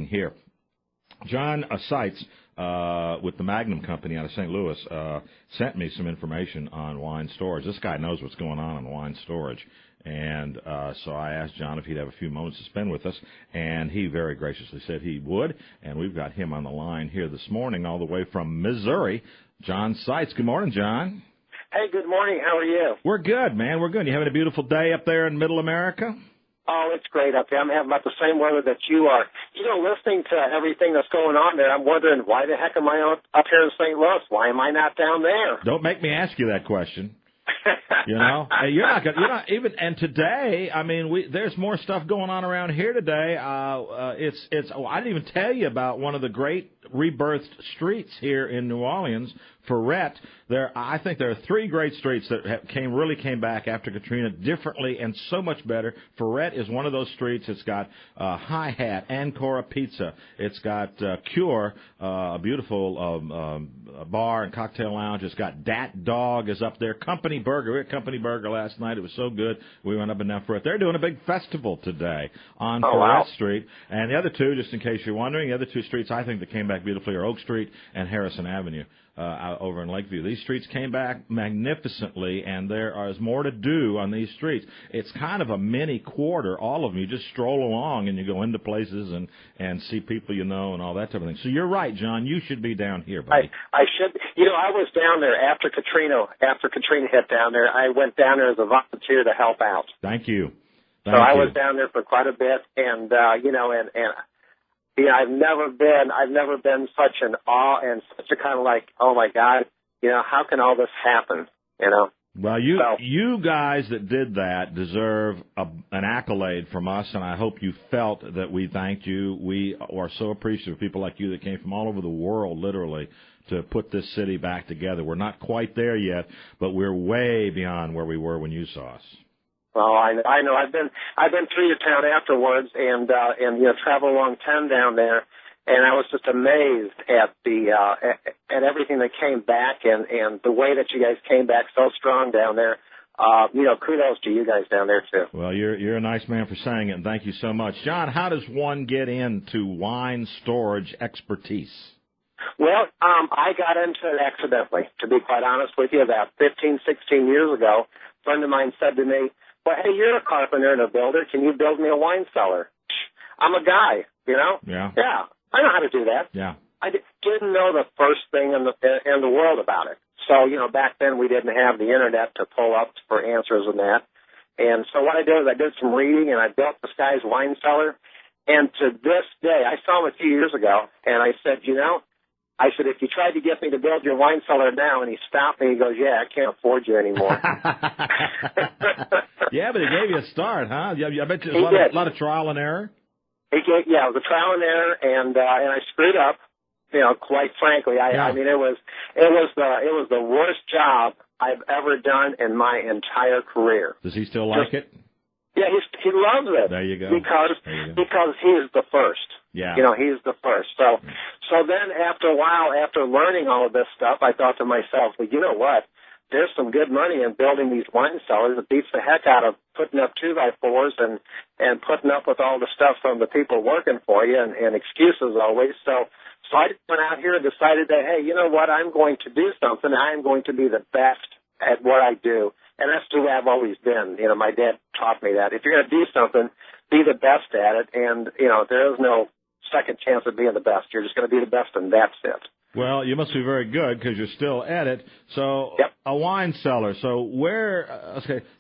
here. John Seitz with the Magnum Company out of St. Louis sent me some information on wine storage. This guy knows what's going on in wine storage. And so I asked John if he'd have a few moments to spend with us, and he very graciously said he would. And we've got him on the line here this morning all the way from Missouri. John Seitz. Good morning, John. Hey, good morning. How are you? We're good, man. We're good. You having a beautiful day up there in Middle America? Oh, it's great up there. I'm having about the same weather that you are. You know, listening to everything that's going on there, I'm wondering, why the heck am I up here in St. Louis? Why am I not down there? Don't make me ask you that question. You know, you're not even. And today, I mean, there's more stuff going on around here today. I didn't even tell you about one of the great rebirthed streets here in New Orleans, Ferret. I think there are three great streets that really came back after Katrina differently and so much better. Ferret is one of those streets. It's got Hi-Hat, Ancora Pizza. It's got Cure, a beautiful bar and cocktail lounge. It's got Dat Dog is up there. Company Burger. We had Company Burger last night. It was so good. We went up and down Ferret. They're doing a big festival today on Ferret Street. And the other two, just in case you're wondering, the other two streets I think that came back beautifully are Oak Street and Harrison Avenue. Over in Lakeview. These streets came back magnificently, and there is more to do on these streets. It's kind of a mini quarter, all of them. You just stroll along, and you go into places and see people you know and all that type of thing. So you're right, John. You should be down here, buddy. I should. You know, I was down there after Katrina hit down there. I went down there as a volunteer to help out. Thank you. So I was down there for quite a bit, and you know, and yeah, I've never been such an awe and such a kind of like, oh my God, you know, how can all this happen? You know. Well, you guys that did that deserve an accolade from us, and I hope you felt that we thanked you. We are so appreciative of people like you that came from all over the world, literally, to put this city back together. We're not quite there yet, but we're way beyond where we were when you saw us. Well, I know. I've been through your town afterwards, and you know, traveled along 10 down there, and I was just amazed at at everything that came back, and the way that you guys came back so strong down there. You know, kudos to you guys down there too. Well, you're a nice man for saying it, and thank you so much, John. How does one get into wine storage expertise? Well, I got into it accidentally, to be quite honest with you. About 15, 16 years ago, a friend of mine said to me, well, hey, you're a carpenter and a builder. Can you build me a wine cellar? I'm a guy, you know? Yeah. Yeah, I know how to do that. Yeah. I didn't know the first thing in the world about it. So, you know, back then we didn't have the Internet to pull up for answers and that. And so what I did is I did some reading, and I built this guy's wine cellar. And to this day, I saw him a few years ago, and I said, you know, if you tried to get me to build your wine cellar now, and he stopped me, he goes, yeah, I can't afford you anymore. Yeah, but he gave you a start, huh? I bet you a lot of trial and error. It was a trial and error, and I screwed up. You know, quite frankly, I mean, it was the worst job I've ever done in my entire career. Does he still like it? Yeah, he loves it. There you go. Because he is the first. Yeah. You know, he's the first. So then after a while, after learning all of this stuff, I thought to myself, well, you know what? There's some good money in building these wine cellars. It beats the heck out of putting up 2x4s and putting up with all the stuff from the people working for you and excuses always. So I went out here and decided that, hey, you know what? I'm going to do something. I'm going to be the best at what I do. And that's the way I've always been. You know, my dad taught me that. If you're going to do something, be the best at it. And, you know, there is no second chance of being the best. You're just going to be the best, and that's it. Well, you must be very good because you're still at it. So a wine cellar. So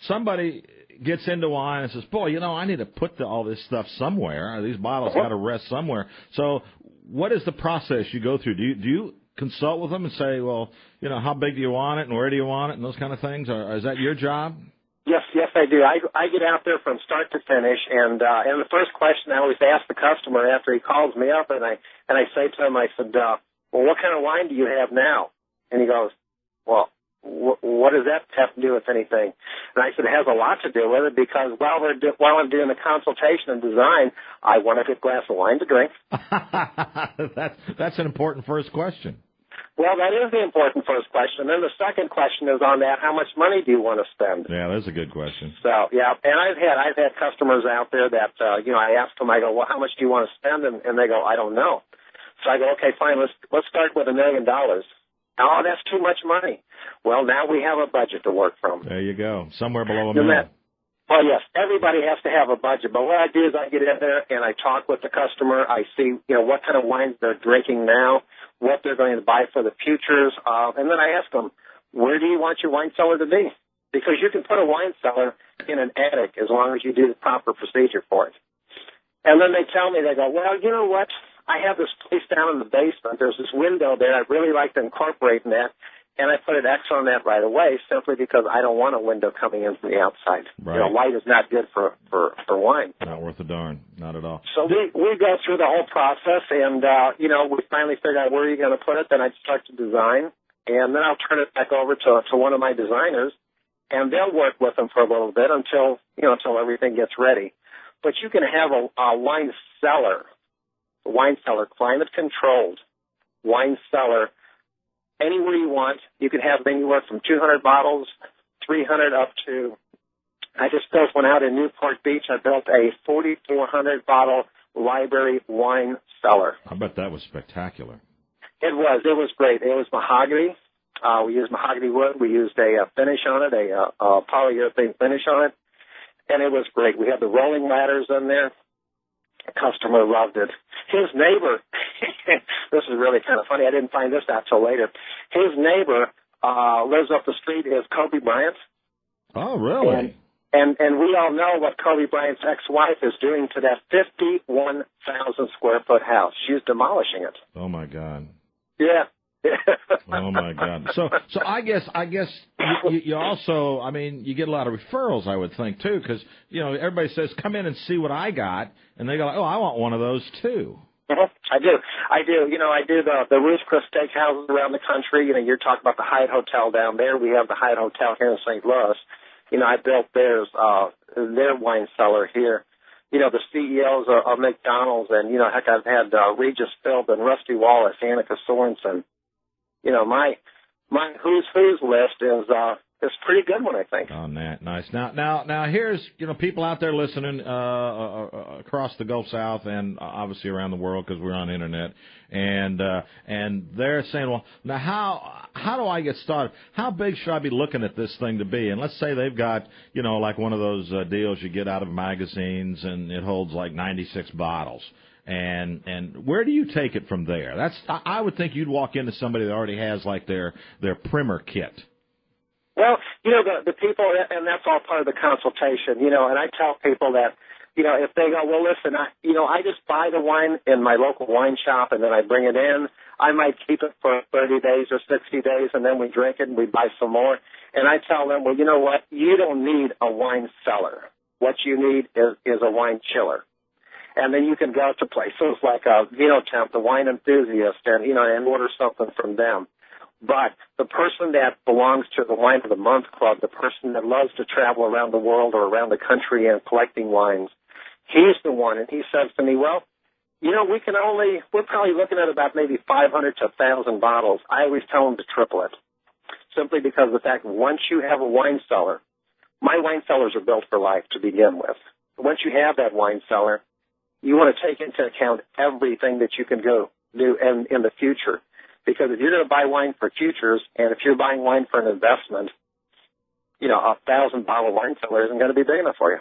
somebody gets into wine and says, boy, you know, I need to put all this stuff somewhere. These bottles got to rest somewhere. So what is the process you go through? Do you consult with them and say, well, you know, how big do you want it and where do you want it and those kind of things? Or is that your job? Yes, I do. I get out there from start to finish, and the first question I always ask the customer after he calls me up, and I say to him, I said, well, what kind of wine do you have now? And he goes, well, what does that have to do with anything? And I said, it has a lot to do with it because while I'm doing the consultation and design, I want a good glass of wine to drink. That's an important first question. Well, that is the important first question. Then the second question is on that, how much money do you want to spend? Yeah, that's a good question. So, yeah, and I've had customers out there that, I ask them, I go, well, how much do you want to spend? And they go, I don't know. So I go, okay, fine, let's start with $1 million. Oh, that's too much money. Well, now we have a budget to work from. There you go. Somewhere below $1 million. Well, yes, everybody has to have a budget. But what I do is I get in there and I talk with the customer. I see, what kind of wines they're drinking now, what they're going to buy for the futures. And then I ask them, where do you want your wine cellar to be? Because you can put a wine cellar in an attic as long as you do the proper procedure for it. And then they tell me, they go, well, you know what? I have this place down in the basement. There's this window there. I'd really like to incorporate in that. And I put an X on that right away simply because I don't want a window coming in from the outside. Right. Light is not good for wine. Not worth a darn. Not at all. So we go through the whole process, and, we finally figure out where you're going to put it. Then I'd start to design, and then I'll turn it back over to one of my designers, and they'll work with them for a little bit until everything gets ready. But you can have a wine cellar, climate-controlled wine cellar, anywhere you want. You can have anywhere from 200 bottles, 300 up to, I just built one out in Newport Beach. I built a 4,400-bottle library wine cellar. I bet that was spectacular. It was great. It was mahogany. We used mahogany wood. We used a finish on it, a polyurethane finish on it, and it was great. We had the rolling ladders in there. The customer loved it. His neighbor, this is really kind of funny. I didn't find this out till later. His neighbor lives up the street is Kobe Bryant. Oh, really? And we all know what Kobe Bryant's ex-wife is doing to that 51,000 square foot house. She's demolishing it. Oh my God. Yeah. Oh my God. So I guess you also, you get a lot of referrals, I would think too, because everybody says come in and see what I got, and they go, oh, I want one of those too. Mm-hmm. I do. I do the Ruth's Chris Steakhouses around the country. You're talking about the Hyatt Hotel down there. We have the Hyatt Hotel here in St. Louis. I built their wine cellar here. The CEOs of McDonald's, and heck, I've had Regis Philbin, Rusty Wallace, Annika Sorensen. My who's list is pretty good one, I think. Oh, nice. Now here's people out there listening across the Gulf South and obviously around the world because we're on the internet, and they're saying, well, now how do I get started? How big should I be looking at this thing to be? And let's say they've got like one of those deals you get out of magazines, and it holds like 96 bottles. And where do you take it from there? I would think you'd walk into somebody that already has like their primer kit. Well, the people, and that's all part of the consultation, and I tell people that, if they go, well, listen, I just buy the wine in my local wine shop and then I bring it in. I might keep it for 30 days or 60 days and then we drink it and we buy some more. And I tell them, well, you know what? You don't need a wine cellar. What you need is a wine chiller. And then you can go to places like Vinotemp, the Wine Enthusiast, and order something from them. But the person that belongs to the Wine of the Month Club, the person that loves to travel around the world or around the country and collecting wines, he's the one. And he says to me, well, we're probably looking at about maybe 500 to 1,000 bottles. I always tell him to triple it, simply because of the fact that once you have a wine cellar, my wine cellars are built for life to begin with. Once you have that wine cellar, you want to take into account everything that you can go do in the future. Because if you're going to buy wine for futures, and if you're buying wine for an investment, a 1,000-bottle wine cellar isn't going to be big enough for you.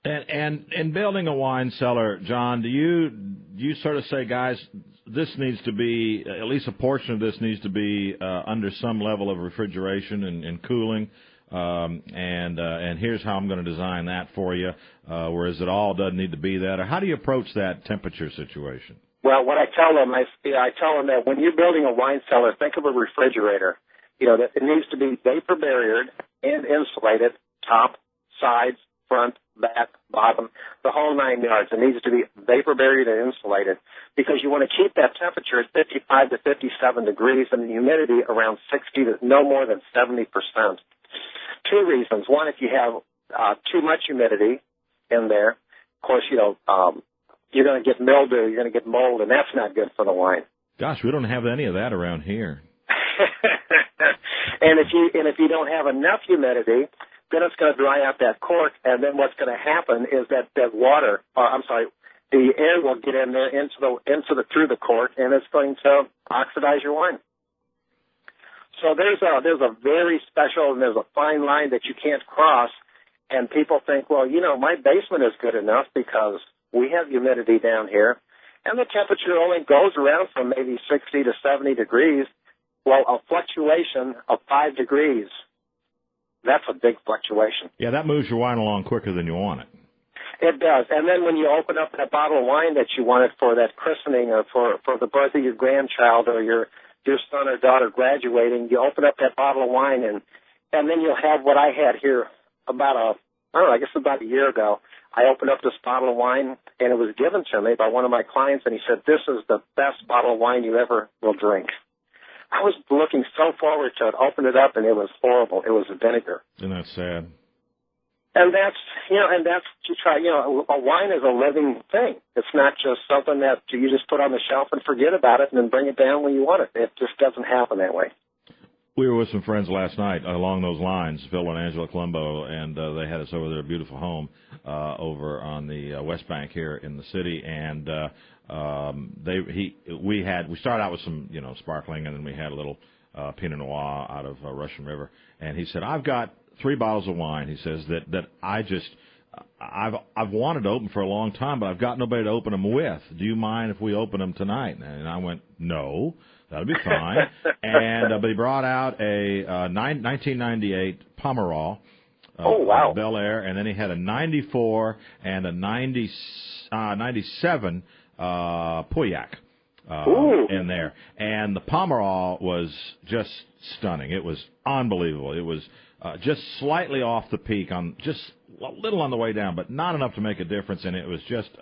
And in building a wine cellar, John, do you sort of say, guys, this needs to be, at least a portion of this needs to be under some level of refrigeration and cooling, and here's how I'm going to design that for you, whereas it all doesn't need to be that? Or how do you approach that temperature situation? Well, what I tell them, I tell them that when you're building a wine cellar, think of a refrigerator. That it needs to be vapor barriered and insulated, top, sides, front, back, bottom, the whole 9 yards. It needs to be vapor barriered and insulated because you want to keep that temperature at 55 to 57 degrees and the humidity around 60 to no more than 70%. Two reasons. One, if you have too much humidity in there, of course, you're going to get mildew, you're going to get mold, and that's not good for the wine. Gosh, we don't have any of that around here. And if you don't have enough humidity, then it's going to dry out that cork, and then what's going to happen is that the air will get in there through the cork, and it's going to oxidize your wine. So there's a very special and there's a fine line that you can't cross, and people think, well, my basement is good enough because we have humidity down here, and the temperature only goes around from maybe 60 to 70 degrees. Well, a fluctuation of 5 degrees, that's a big fluctuation. Yeah, that moves your wine along quicker than you want it. It does. And then when you open up that bottle of wine that you wanted for that christening or for the birth of your grandchild or your son or daughter graduating, you open up that bottle of wine and then you'll have what I had here about a year ago. I opened up this bottle of wine and it was given to me by one of my clients, and he said, "This is the best bottle of wine you ever will drink." I was looking so forward to it, opened it up, and it was horrible. It was vinegar. Isn't that sad? And that's to try, a wine is a living thing. It's not just something that you just put on the shelf and forget about it and then bring it down when you want it. It just doesn't happen that way. We were with some friends last night along those lines, Phil and Angela Colombo, and they had us over their beautiful home over on the West Bank here in the city, and we started out with some sparkling, and then we had a little Pinot Noir out of Russian River, and he said, "I've got 3 bottles of wine," he says, that I've wanted to open for a long time, but I've got nobody to open them with. Do you mind if we open them tonight? And I went, "No, that'll be fine." But he brought out a 1998 Pomerol. Oh, wow. Bel Air, and then he had a 94 and a 97 Pauillac in there. And the Pomerol was just stunning. It was unbelievable. It was just slightly off the peak, just a little on the way down, but not enough to make a difference. And it was just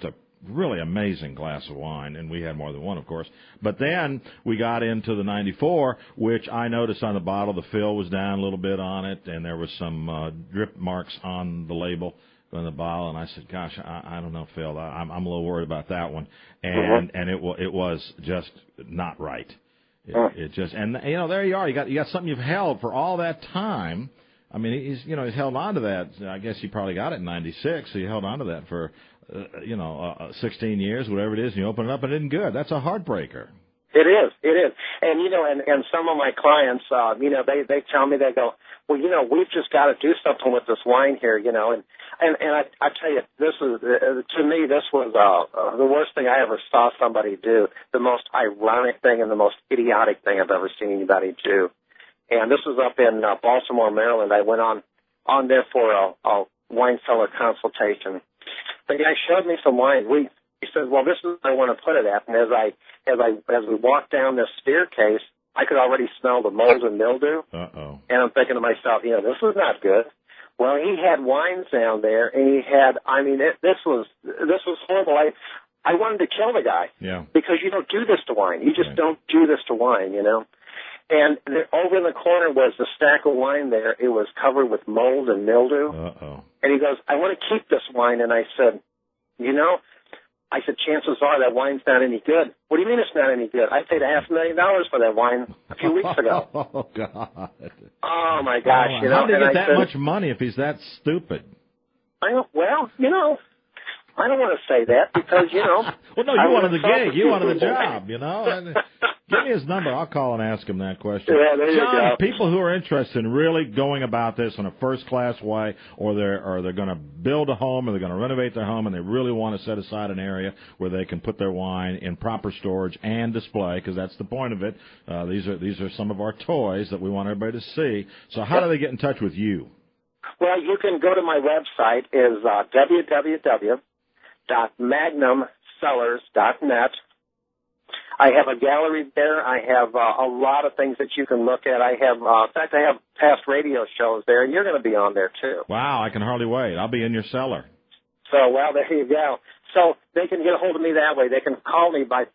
a really amazing glass of wine, and we had more than one, of course. But then we got into the 94, which I noticed on the bottle the fill was down a little bit on it, and there was some drip marks on the label on the bottle. And I said, "Gosh, I don't know, Phil. I'm a little worried about that one." And it was just not right. It just, and there you are. You got something you've held for all that time. I mean, he's held on to that. I guess he probably got it in '96, so he held on to that for 16 years, whatever it is, and you open it up and it isn't good. That's a heartbreaker. It is. And, and some of my clients, they tell me, they go, "Well, we've just got to do something with this wine here, and I tell you, this is, to me, this was the worst thing I ever saw somebody do, the most ironic thing and the most idiotic thing I've ever seen anybody do. And this was up in Baltimore, Maryland. I went on there for a wine cellar consultation. The guy showed me some wine. He said, "Well, this is where I want to put it at." And as we walked down this staircase, I could already smell the mold and mildew. Uh-oh. And I'm thinking to myself, this is not good. Well, he had wines down there, and he had, this was horrible. I wanted to kill the guy. Yeah. Because you don't do this to wine. You just don't do this to wine, And over in the corner was a stack of wine there. It was covered with mold and mildew. Uh-oh. And he goes, "I want to keep this wine." And I said, "Chances are that wine's not any good." "What do you mean it's not any good? I paid $500,000 for that wine a few weeks ago." Oh, God. Oh, my gosh. How did he get that much money if he's that stupid? I don't want to say that because, Well, no, you wanted the gig. You wanted the job, Give me his number. I'll call and ask him that question. Yeah, there John, you go. People who are interested in really going about this in a first-class way, or they're going to build a home, or they're going to renovate their home, and they really want to set aside an area where they can put their wine in proper storage and display, because that's the point of it. These are some of our toys that we want everybody to see. So how do they get in touch with you? Well, you can go to my website, is www.magnumcellars.net. I have a gallery there. I have a lot of things that you can look at. I have, in fact, I have past radio shows there, and you're going to be on there, too. Wow, I can hardly wait. I'll be in your cellar. So, well, there you go. So they can get a hold of me that way. They can call me by phone.